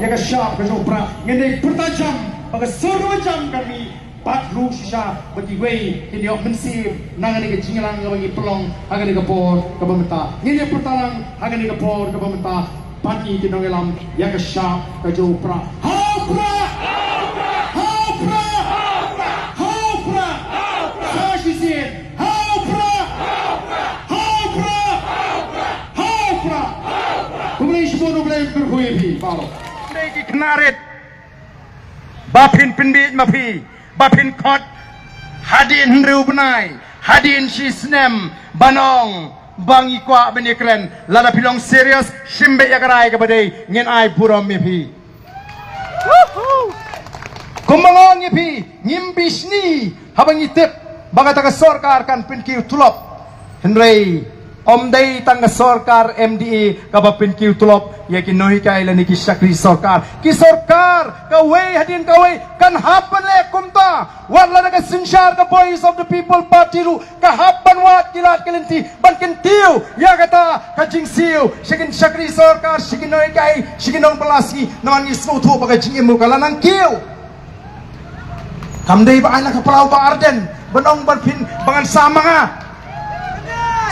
yang syab ke jopra ngene bertajam pada seluruh jam kami patlu sisa bagi wei ini ok mensib nangan ke jinglang bagi pelong akan digapor ke pemerintah ngene pertalang akan digapor ke pemerintah pati kinongelam yang syab ke jopra hopra hopra hopra fashisin hopra hopra hopra kemudian semua boleh berhuye bi balo lagi kenarit bapin pendit mapi bapin kot hadin hendru benai hadin shisnem banong bangi kwa benikren lada pilong serius simbe yakarai kepada ngin ai buram mapi kumangon mapi ngimbisni habang itip bagataka sorkar kan pinkiu tulop hendrei omdai tangga sorkar MDA kabapin kiu tulop ya kinoi kai lani ki sakri sorkar ki sorkar kawai hadin kawai kan hapan le kumta wala daga sinshar ka voice of the people party ru ka hapan wat kilat kelenti bankin tiu ya kata ka jingsiu sikin sakri sorkar sikin noi kai sikin nong pelasi nawan ismu tu pakai jingimu kalanang kiu kamdai ba anak pelau ba arden benong banpin bangan samanga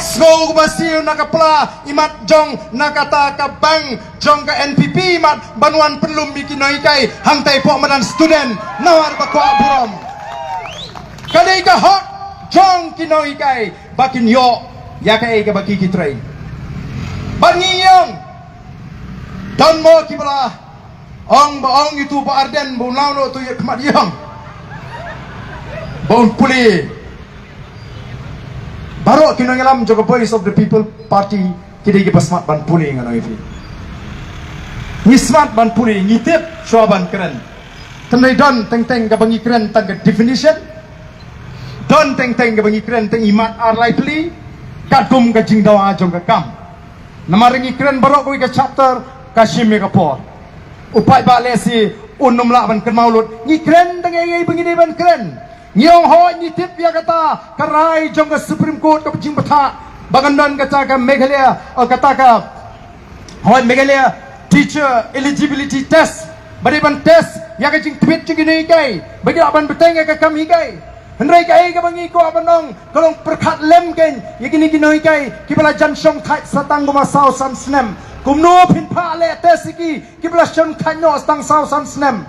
Sgog basiu nakapla imat jong nakata ka bang jong ka NPP imat banuan pelum bikinoi kai hangtai po madan student nawar bakwa burom kadai ka hot jong kinoi kai bakin yo ya kai ka baki kitrai bangiyong don mo kibala ong baong itu pa arden bu launo tu ya kemat yong bon puli baru kini ngelam juga voice of the people party kini kita smart ban puli ngano itu ni smart ban puli ngitip swaban keren tenai don teng teng kabangi keren tang definition don teng teng kabangi keren teng imat are likely kadum ka jingdawa jong ka kam namaringi keren baru ko ka chapter kashime ka por upai ba lesi unum la ban ken maulut ni keren teng ai begini ban keren Nyong ho nyitip ya kata karai jong ke Supreme Court ke Pejing Bata Bangandan kata ke Meghalaya kata ke hoi Meghalaya teacher eligibility test bariban test ya ke jing tweet jing ini kai bagi aban beteng ke kami kai hendrai kai ke bangi ko abanong kalong perkat lem kai ya gini gini kai kibala jansong thai satang goma sau san snem kumno pin pa le test iki kibala shon khanyo stang sau san snem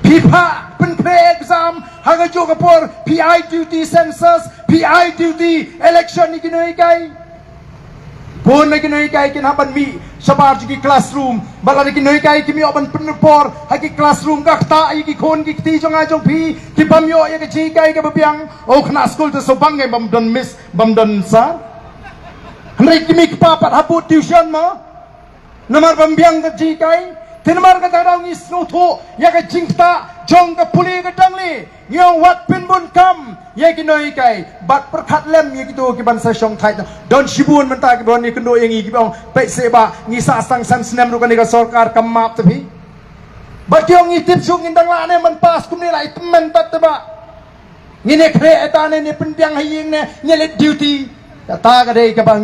Pipa exam haga juga por PI duty census PI duty election ni kinoi kai pun ni kinoi kai kin haban mi sabar jigi classroom bala ni kinoi kai kimi oban penepor hagi classroom ka ta i ki khon ki ti jong a jong pi ki pamyo ya ki ji kai ka babyang o khna school to so bang bam don miss bam don sa hendai kimi ki papat habu tuition mo nomor bambyang ka ji kai Tinamar kata orang isnu tu, ya ke jingta, jong ke puli ke dangli, yang wat pin bun kam, ya kinoi kai, bat perkat lem ya gitu ke bangsa syong thai, don shibun mentah ke bawah ni kendo yang ini bawah, baik seba, ngisa sang san senem rukan ika sorkar kamap tapi, bat yang itip sung indang lah ne menpas kum ni lah itu mentat teba, ngine kre etane ni pendiang haying ne nyelet duty, kata kadai ke bang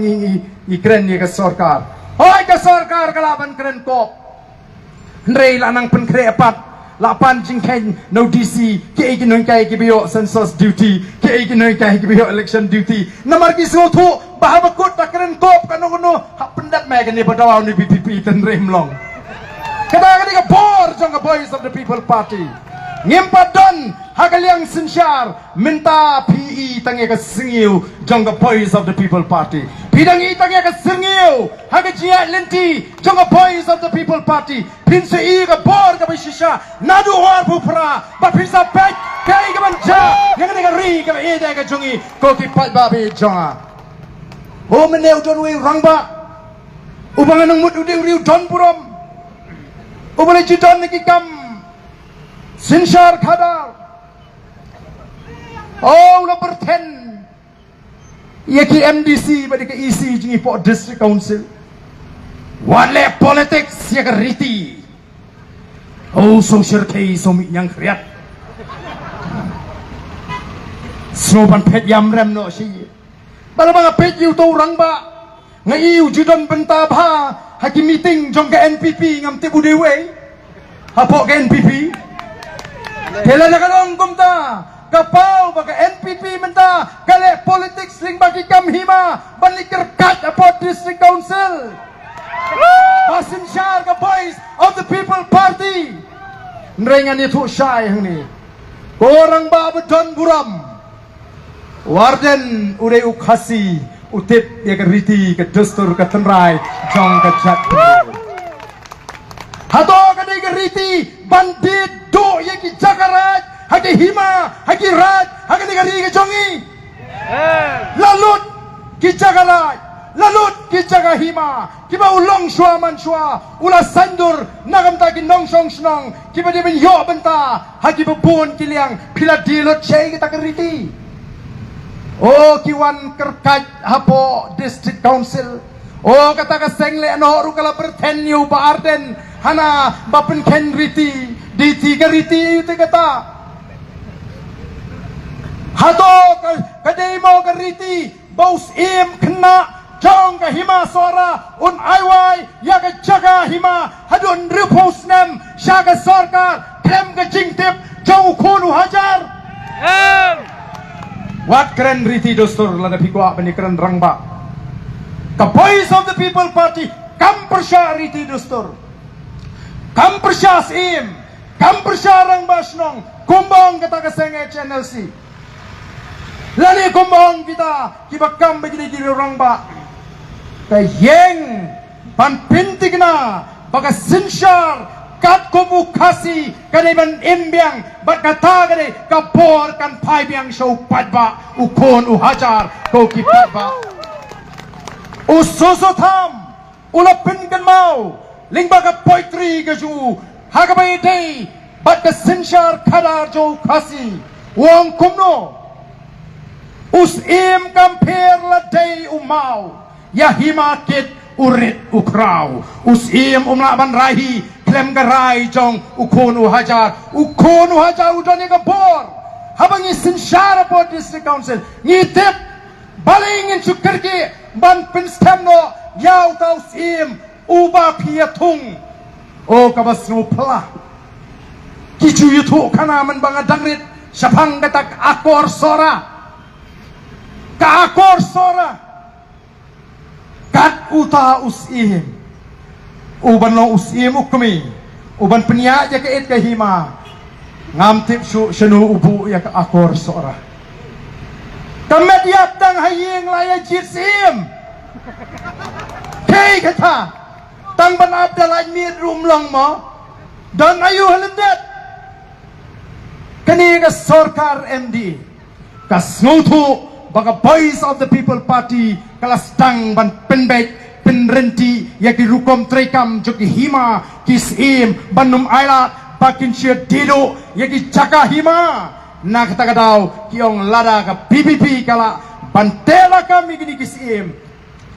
i keren ni ke sorkar, hoi ke sorkar kalaban keren kop. Hendrai lanang pen kreapat lapan jingken no DC ke ikin noi kai ke bio census duty ke ikin noi kai ke bio election duty namar ki so thu bahaba kut takren kop kanu kanu hak pendat me kan ni badaw ni BPP tenrei mlong kada ka bor jong voice of the people party ngimpadon hagaliang sinsyar minta PE tangi ka singiu jong voice of the people party bidang i tangi ka singiu hagajia lenti jong voice of the people party pinse i ka bor ka bishisha nadu war pupra ba pinsa pek kai ka banja yang ka ri ka ide ka jongi ko ki pat ba be jonga o meneu don we rangba ubangan ng mut udiu riu don purom ubale jidon ni kam Sinshar Khadar oh number 10 yaki MDC badi ke EC jingi po district council wale politics ya ke riti oh social kei somi yang kriat snoban pet yam rem no si bala mga pet yu to rang ba nga iu judon benta ba haki meeting jong ke NPP ngam tibu dewe hapok ke NPP kela na kalong kumta kapau baka NPP menta kale politik sling bagi kam hima balikir kat apot district council Basim Shar ka voice of the people party nrengan itu syai hang ni korang ba bedon buram warden udah ukhasi utip dia ke riti ke dustur ke tenrai jong ke jat hato ke dia ke riti bandit do ye ki jakaraj haki hima haki raj haki dia ke riti ke jongi lalut ki jakaraj lalut ki jaga hima kiba ulong shua man shua ula sandur nagam ta ki nong song snong kiba dia ben yo benta haki bebun kiliang pila dilut cai kita ke riti. Oh kiwan kerkat hapo district council. Oh kata ka sengle ano ru kala pertenyu ba arden hana bapen ken riti di tiga riti itu kata. Hato kadai mo ka riti baus im kena jong ka hima sora un aiwai ya ka jaga hima hadun repos nem syaga sarkar krem ka jingtip jong kunu hajar. Wat keren riti dostur lada pikwa bani keren rangba. The voice of the people party kam persya riti dostur. Kam persya sim, kam persya rangba snong kumbang kata kesenge channel C. Lani kumbang kita kibakam begini diri rangba. Kayeng pan pintigna baga sinsyar kat kubu kasi kaniban imbiang bat kata kani kapor kan pai biang show padba ukon uhajar ko ki padba ususo tham ulapin kan mau lingba ka poetry ka ju hagabay day bat ka sinshar kadar jo kasi wang kumno us im kamper la day umau ya himakit urit ukraw us im umlaban rahi klem garai jong ukon uhajar udan ni kapor habang isin syara po district council ngitip balingin sukarki ban pinstem no yaw tau sim uba piatung o kabas no pala kicu yutu kana man banga dangrit syapang katak akor sora ka akor sora kat uta usim uban lo usim ukmi uban penia ja ke et ke hima ngam tip su senu ubu ya ke akor sora kamet yap tang haying laya jisim kei kata tang ban abdalai mir rum long mo dan ayu halendet kani ka sarkar MD ka snutu baka voice of the people party kelas tang ban penbek penrenti yaki rukom trekam joki hima kisim banum ailat bakin syed dido yaki caka hima nak kata kadau kiong lada ka PPP kala bantela kami gini kisim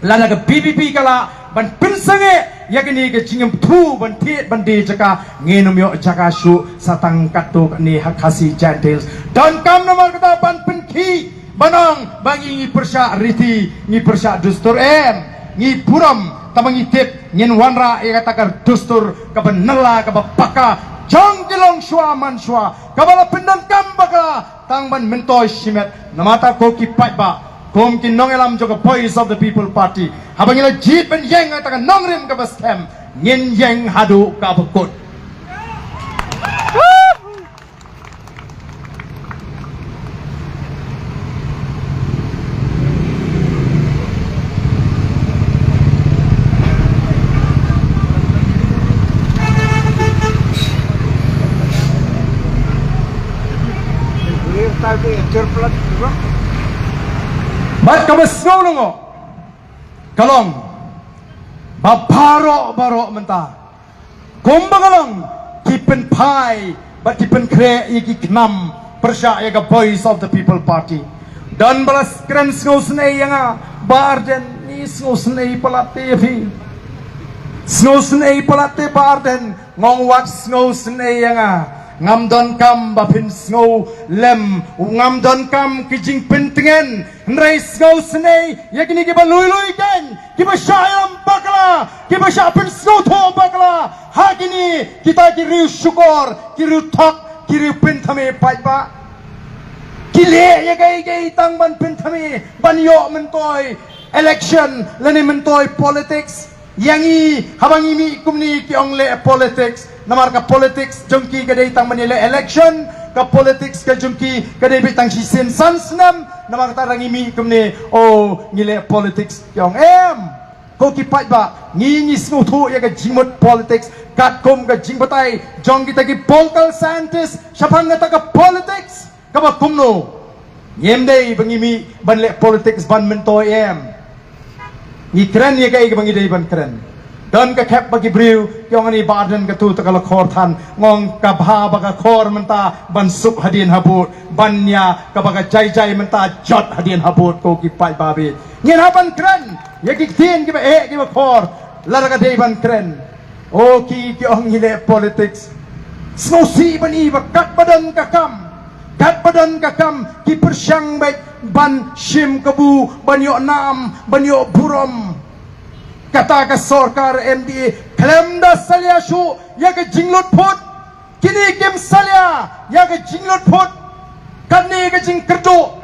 lada ka PPP kala ban pensange yakini ke jingem tu ban tiet ban de jaka ngenum yo jaka shu satang katuk ni hakasi jantils dan kam nomor kata ban penki banang bagi ngi persya riti ngi persya dustur ngi puram tamangi tip nyen wanra e katakar dustur kabenela kabapaka jong jelong shwa man shwa kabala pendam kambaka tangban mentoy shimet namata ko ki patba kom ki nongelam joka voice of the people party habangila jit ben yeng ataka nongrim kabastem nyen yeng hadu kabakut Mat kabas ngolongo kalong baro mentah kumba kalong kipen pai bat kipen kre iki knam persya ya voice of the people party dan balas kren snowsnei yang barden ni snowsnei palate fi snowsnei palate barden ngong wat snowsnei yang ngam don kam ba pin snow lem ngam don kam ki jing pentengen nrai snow snei yakini ki ba lui lui kan ki ba syayam bakla ki ba syapin snow tho bakla hakini kita ki riu syukur ki riu thok ki riu pentame pai ba kile ya gai tang ban pentame ban yo mentoi election lani mentoi politics yangi habangi mi kumni ki ongle politics namar ka politics jongki kadai tang manile election ka politics ka jongki kadai bitang si sin sansnam namar ta rangi mi kumni o ngile politics yong ko ki pai ba ngi snu thu ya ka jingmot politics kat kom ka jingbatai jongki ta ki political scientist sapang ta ka politics ka ba kumno yemdei bangi mi banle politics ban mentoi ni keren ya kai bangi dei ban keren dan ka khap bagi briu yong ani badan ka tu takala khor than ngong ka bha ba ka khor menta ban sup hadin habut banya ka ba ka jai menta jot hadin habut ko ki pai ba bi ngin haban keren ya ki tin ki ba ki ba khor lara ka dei ban keren o ki ong hile politics so si bani ba kat badan ka kam kat badan ka kam ki persyang baik ban shim kabu banyo nam banyo burom kata ka sarkar MDA klaim da salya shu ya ka jinglot phot kini kem salya ya ka jinglot phot kanne ka jing kerto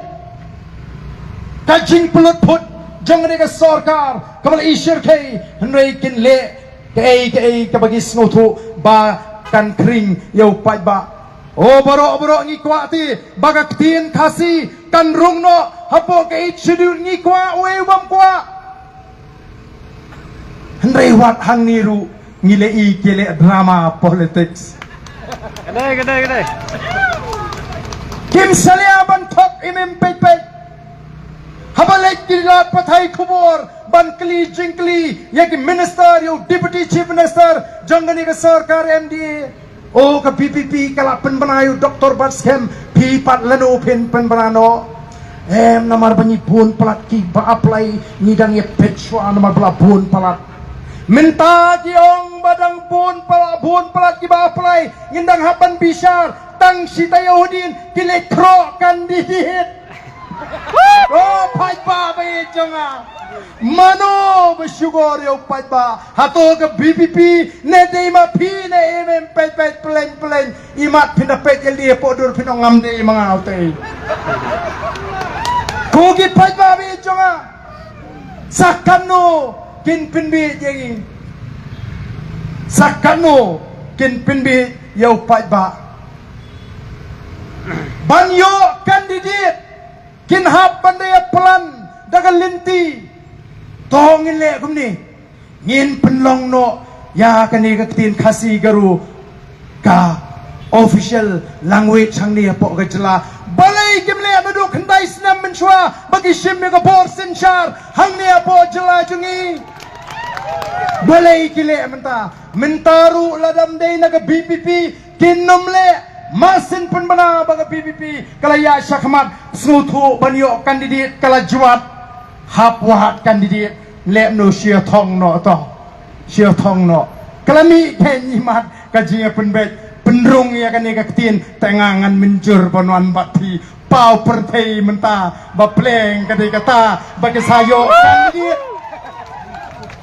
ka jing plot phot jangre ka sarkar kamal ishir kai hnrei kin le kai ka bagi snothu ba kan kring yau pai ba o boro ngi kwa ti bagak tin khasi kan rung no hapo ke schedule ngi kwa we wam kwa hendrai wat hang niru ngile I kele drama politics Gede. kim salia ban thok imem pet habalek kilat pathai khubor ban kli jingkli yak minister yo deputy chief minister jangani ka sarkar MDA o ka PPP kala penbanayu Dr. Baskem pi pat lano penbanano namar banyi pun pelat ki ba apply ngidang ye petwa namar bala pun pelat minta ki ong badang pun pelat ki ba apply ngindang hapan bisar tang sita Yahudin kile kro kandidat oh pai ba ba jonga mano bersyukur ya upat ba hato ke BPP ne de ma pi ne em pet plen imat pina pet yang dia podur pina ngam de mga autai ko ki pat ba bi jonga sakano kin pinbi yengi sakano kin pinbi ya upat ba banyo kandidat kin hap pandaya pelan dagal linti tongin le kumni ngin penlong no ya kani ka tin khasi garu ka official language hang ni po ka jela balai kimle adu khandai snam menchwa bagi shim me ka por sinchar hang ni po jela jungi balai kile mentaru ladam dei na ka BPP kinom le masin pun bana baga BPP kala ya syakmat snuthu banyo kandidat kala juat hap wahat kandidat le no sia thong no to sia thong no kalami kenyi mat kaji penbet penrung ya kan ka tin tengangan menjur bonwan bati pau pertei menta ba pleng kadai kata bagi sayo kandidat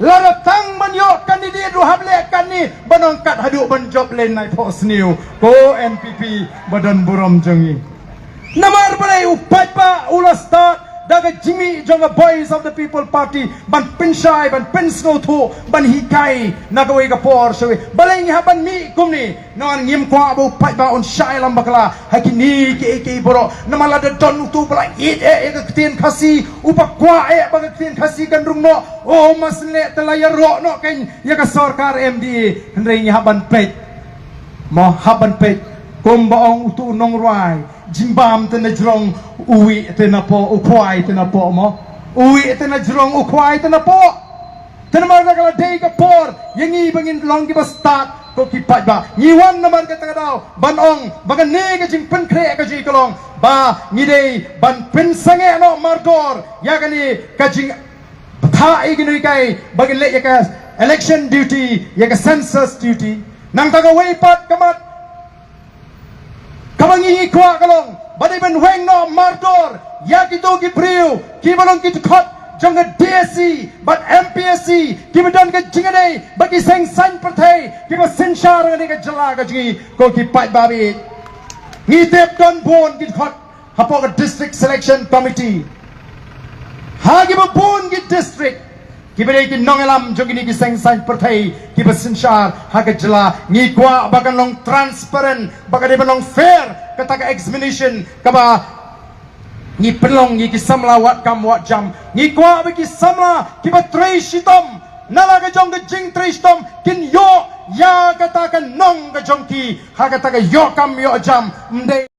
lara tang banyo kandidat ru hable kan ni banongkat haduk banjob len nai pos new ko NPP badan burom jengi namar balai upat pa ulas start daga jimi jonga boys of the people party ban pinshai ban pensno thu ban hikai nagawe ka por sewe balai ngi haban mi kumni non ngim kwa bu pai ba on shai lam bakla hakini ke boro namala de don tu bala it ka tin khasi upak kwa ba ka tin khasi kan rung no o masle telaya ro no ken ya ka sarkar MDA hendrai ngi haban pet mo haban pet kombaong tu nong rai jimbam tena jrong uwi tena po ukwai tena po mo uwi tena jrong ukwai tena po tena marga kala dei ka por yangi bangin long ki ba start ko ki pat ba ngiwan naman ka tanga daw banong baga ne ka jing pen kre ka ji kolong ba ngi dei ban pen sange no margor ya kani ka jing tha iginu kai bagin le ya ka election duty ya ka census duty nang taga way pat kamat kabangi kwa kalong bade ben weng no mardor ya kito ki priu ki balong ki khot jong ke DSC but MPSC ki badan ke jingane bagi seng san perthai ki ba senshar ngane ke jala ke jingi ko ki pai babi ngi tep don bon ki khot hapo ke district selection committee ha ki ba bon ki district ki ba ki nongelam jong ni ki seng san perthai ki ba senshar ha ke jala ngi kwa bagan long transparent bagan long fair kata ke examination ka ba ni pelong ni kisamla wat kam wat jam ni kwa be kisamla ki batrei shitom nala ka jong ke jing trei shitom kin yo ya kata ka nong ka jong ki ha kata ka yo kam yo jam mde